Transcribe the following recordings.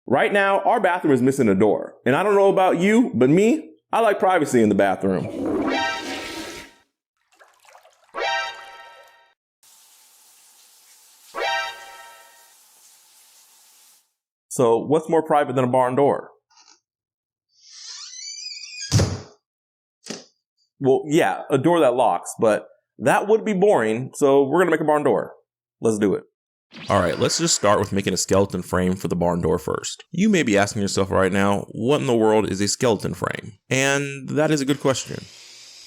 Right now, our bathroom is missing a door. And I don't know about you, but me, I like privacy in the bathroom. So what's more private than a barn door? Well, yeah, a door that locks, but that would be boring, so we're gonna make a barn door. Let's do it. Alright, let's just start with making a skeleton frame for the barn door first. You may be asking yourself right now, what in the world is a skeleton frame? And that is a good question.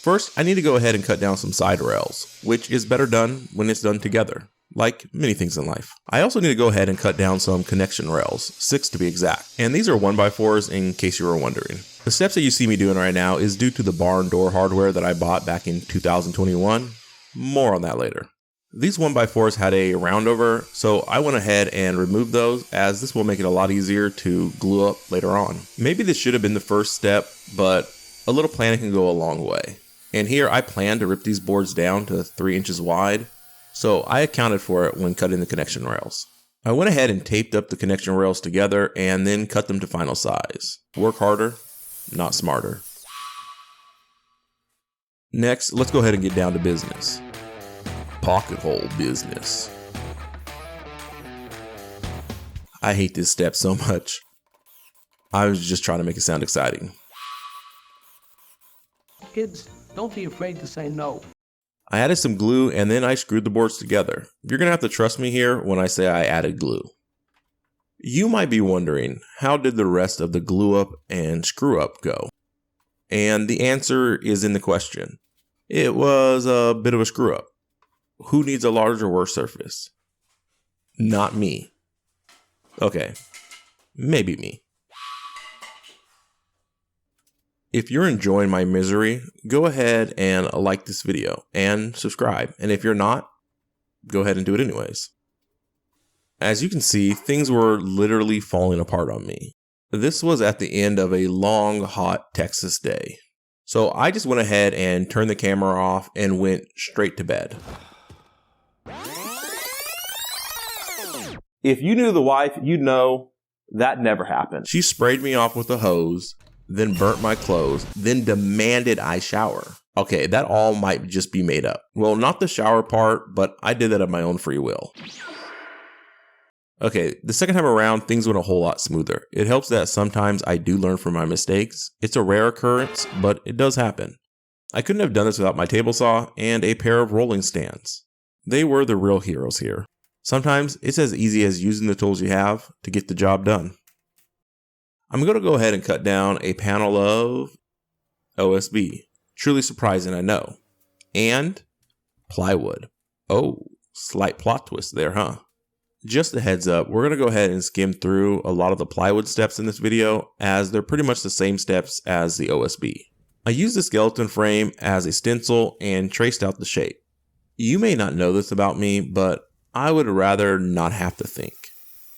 First, I need to go ahead and cut down some side rails, which is better done when it's done together, like many things in life. I also need to go ahead and cut down some connection rails, 6 to be exact. And these are 1x4s in case you were wondering. The steps that you see me doing right now is due to the barn door hardware that I bought back in 2021. More on that later. These 1x4s had a roundover, so I went ahead and removed those, as this will make it a lot easier to glue up later on. Maybe this should have been the first step, but a little planning can go a long way. And here I plan to rip these boards down to 3 inches wide, so I accounted for it when cutting the connection rails. I went ahead and taped up the connection rails together and then cut them to final size. Work harder, not smarter. Next, let's go ahead and get down to business. Pocket hole business. I hate this step so much. I was just trying to make it sound exciting. Kids, don't be afraid to say no. I added some glue and then I screwed the boards together. You're gonna have to trust me here when I say I added glue. You might be wondering, how did the rest of the glue up and screw up go? And the answer is in the question. It was a bit of a screw up. Who needs a larger or worse surface? Not me. Okay, maybe me. If you're enjoying my misery, go ahead and like this video and subscribe. And if you're not, go ahead and do it anyways. As you can see, things were literally falling apart on me. This was at the end of a long, hot Texas day. So I just went ahead and turned the camera off and went straight to bed. If you knew the wife, you'd know that never happened. She sprayed me off with a hose, then burnt my clothes, then demanded I shower. Okay, that all might just be made up. Well, not the shower part, but I did that of my own free will. Okay, the second time around, things went a whole lot smoother. It helps that sometimes I do learn from my mistakes. It's a rare occurrence, but it does happen. I couldn't have done this without my table saw and a pair of rolling stands. They were the real heroes here. Sometimes it's as easy as using the tools you have to get the job done. I'm going to go ahead and cut down a panel of OSB. Truly surprising, I know. And plywood. Oh, slight plot twist there, huh? Just a heads up, we're going to go ahead and skim through a lot of the plywood steps in this video, as they're pretty much the same steps as the OSB. I used the skeleton frame as a stencil and traced out the shape. You may not know this about me, but I would rather not have to think,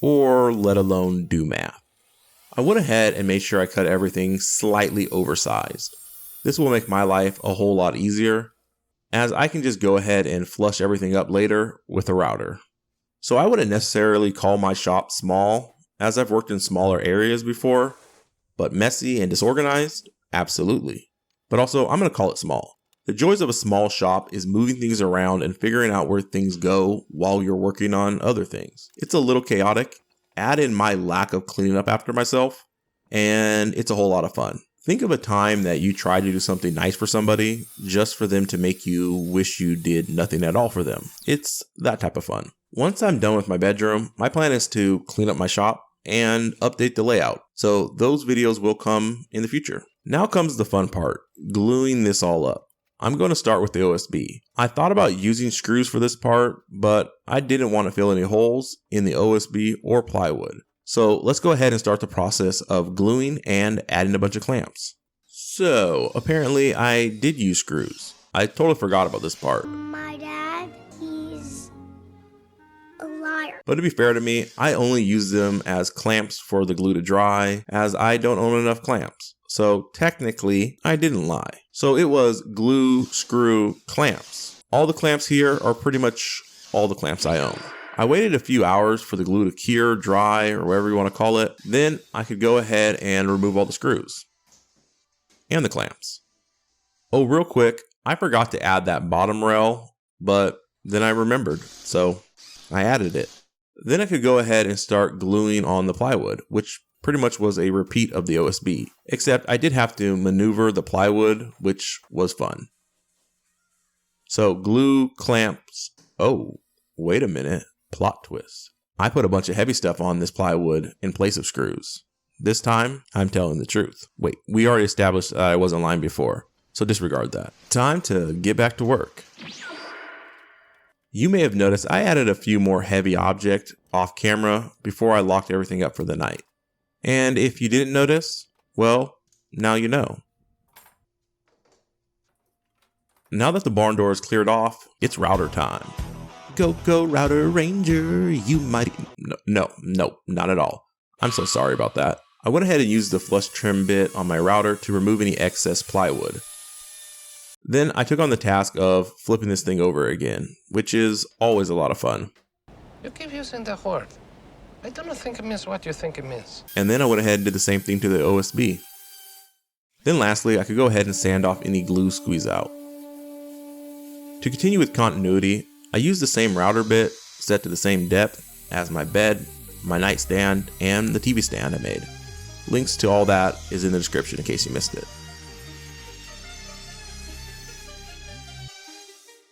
or let alone do math. I went ahead and made sure I cut everything slightly oversized. This will make my life a whole lot easier, as I can just go ahead and flush everything up later with a router. So I wouldn't necessarily call my shop small, as I've worked in smaller areas before, but messy and disorganized, absolutely. But also, I'm going to call it small. The joys of a small shop is moving things around and figuring out where things go while you're working on other things. It's a little chaotic. Add in my lack of cleaning up after myself, and it's a whole lot of fun. Think of a time that you tried to do something nice for somebody just for them to make you wish you did nothing at all for them. It's that type of fun. Once I'm done with my bedroom, my plan is to clean up my shop and update the layout. So those videos will come in the future. Now comes the fun part, gluing this all up. I'm going to start with the OSB. I thought about using screws for this part, but I didn't want to fill any holes in the OSB or plywood. So let's go ahead and start the process of gluing and adding a bunch of clamps. So apparently I did use screws. I totally forgot about this part. My dad, he's a liar. But to be fair to me, I only use them as clamps for the glue to dry, as I don't own enough clamps. So technically, I didn't lie. So it was glue, screw, clamps. All the clamps here are pretty much all the clamps I own. I waited a few hours for the glue to cure, dry, or whatever you want to call it. Then I could go ahead and remove all the screws and the clamps. Oh, real quick, I forgot to add that bottom rail, but then I remembered, so I added it. Then I could go ahead and start gluing on the plywood, which pretty much was a repeat of the OSB, except I did have to maneuver the plywood, which was fun. So glue, clamps, oh, wait a minute, plot twist. I put a bunch of heavy stuff on this plywood in place of screws. This time, I'm telling the truth. Wait, we already established that I wasn't lying before, so disregard that. Time to get back to work. You may have noticed I added a few more heavy objects off camera before I locked everything up for the night. And if you didn't notice, well, now you know. Now that the barn door is cleared off, it's router time. Go, go, router ranger, you might... No, not at all. I'm so sorry about that. I went ahead and used the flush trim bit on my router to remove any excess plywood. Then I took on the task of flipping this thing over again, which is always a lot of fun. You keep using that word. I don't think it means what you think it means. And then I went ahead and did the same thing to the OSB. Then lastly, I could go ahead and sand off any glue squeeze out. To continue with continuity, I used the same router bit set to the same depth as my bed, my nightstand, and the TV stand I made. Links to all that is in the description in case you missed it.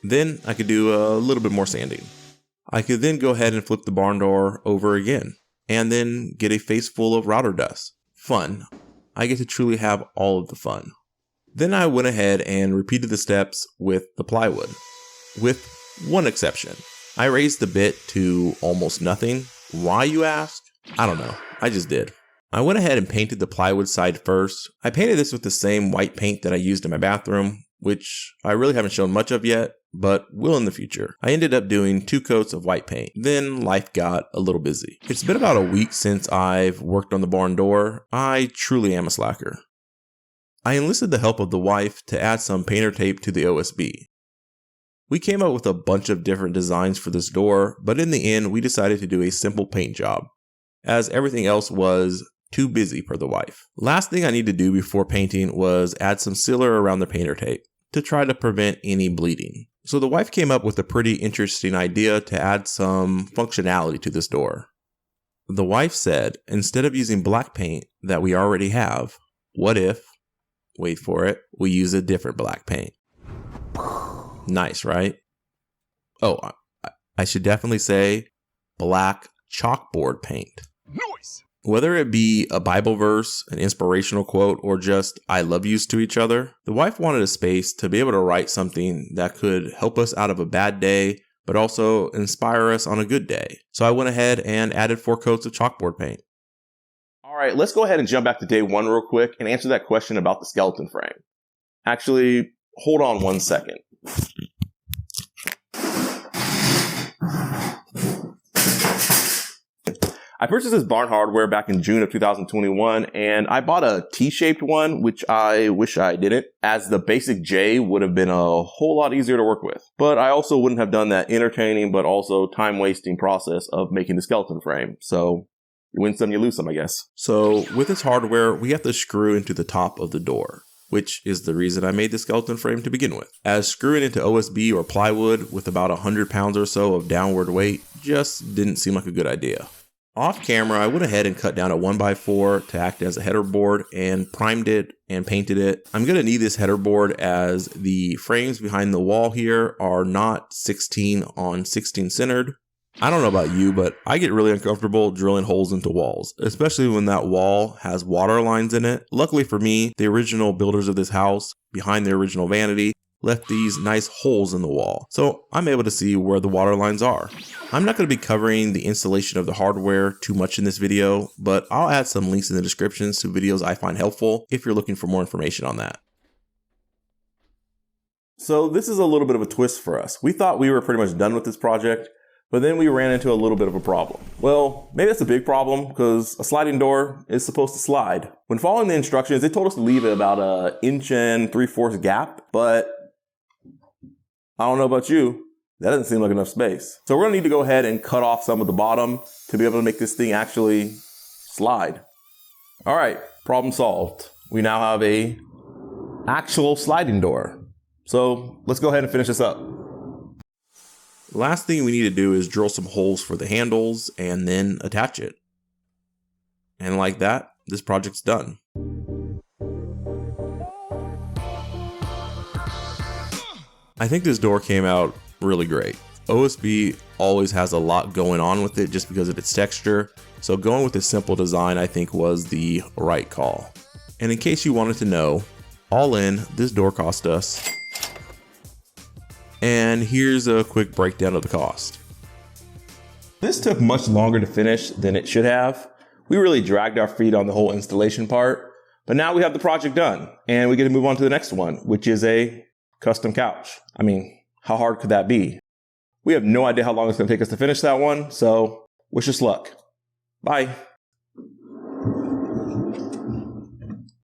Then I could do a little bit more sanding. I could then go ahead and flip the barn door over again, and then get a face full of router dust. Fun. I get to truly have all of the fun. Then I went ahead and repeated the steps with the plywood, with one exception. I raised the bit to almost nothing. Why, you ask? I don't know. I just did. I went ahead and painted the plywood side first. I painted this with the same white paint that I used in my bathroom, which I really haven't shown much of yet, but will in the future. I ended up doing 2 coats of white paint. Then life got a little busy. It's been about a week since I've worked on the barn door. I truly am a slacker. I enlisted the help of the wife to add some painter tape to the OSB. We came up with a bunch of different designs for this door, but in the end we decided to do a simple paint job, as everything else was too busy per the wife. Last thing I need to do before painting was add some sealer around the painter tape to try to prevent any bleeding. So the wife came up with a pretty interesting idea to add some functionality to this door. The wife said, instead of using black paint that we already have, what if, wait for it, we use a different black paint? Nice, right? Oh, I should definitely say black chalkboard paint. Noise! Whether it be a Bible verse, an inspirational quote, or just I love yous to each other, the wife wanted a space to be able to write something that could help us out of a bad day, but also inspire us on a good day. So I went ahead and added 4 coats of chalkboard paint. All right, let's go ahead and jump back to day 1 real quick and answer that question about the skeleton frame. Actually, hold on 1 second. I purchased this barn hardware back in June of 2021, and I bought a T-shaped one, which I wish I didn't, as the basic J would have been a whole lot easier to work with. But I also wouldn't have done that entertaining but also time-wasting process of making the skeleton frame. So you win some, you lose some, I guess. So with this hardware, we have to screw into the top of the door, which is the reason I made the skeleton frame to begin with, as screwing into OSB or plywood with about 100 pounds or so of downward weight just didn't seem like a good idea. Off camera, I went ahead and cut down a 1x4 to act as a header board and primed it and painted it. I'm going to need this header board as the frames behind the wall here are not 16 on 16 centered. I don't know about you, but I get really uncomfortable drilling holes into walls, especially when that wall has water lines in it. Luckily for me, the original builders of this house, behind the original vanity, left these nice holes in the wall, so I'm able to see where the water lines are. I'm not going to be covering the installation of the hardware too much in this video, but I'll add some links in the descriptions to videos I find helpful if you're looking for more information on that. So this is a little bit of a twist for us. We thought we were pretty much done with this project, but then we ran into a little bit of a problem. Well, maybe that's a big problem because a sliding door is supposed to slide. When following the instructions, they told us to leave it about 1 3/4 inch gap, but I don't know about you, That doesn't seem like enough space. So we're gonna need to go ahead and cut off some of the bottom to be able to make this thing actually slide. All right, problem solved. We now have a actual sliding door. So let's go ahead and finish this up. The last thing we need to do is drill some holes for the handles and then attach it. And like that, this project's done. I think this door came out really great. OSB always has a lot going on with it just because of its texture. So going with a simple design I think was the right call. And in case you wanted to know, all in, this door cost us. And here's a quick breakdown of the cost. This took much longer to finish than it should have. We really dragged our feet on the whole installation part, but now we have the project done and we get to move on to the next one, which is a custom couch. I mean, how hard could that be? We have no idea how long it's going to take us to finish that one, so wish us luck. Bye.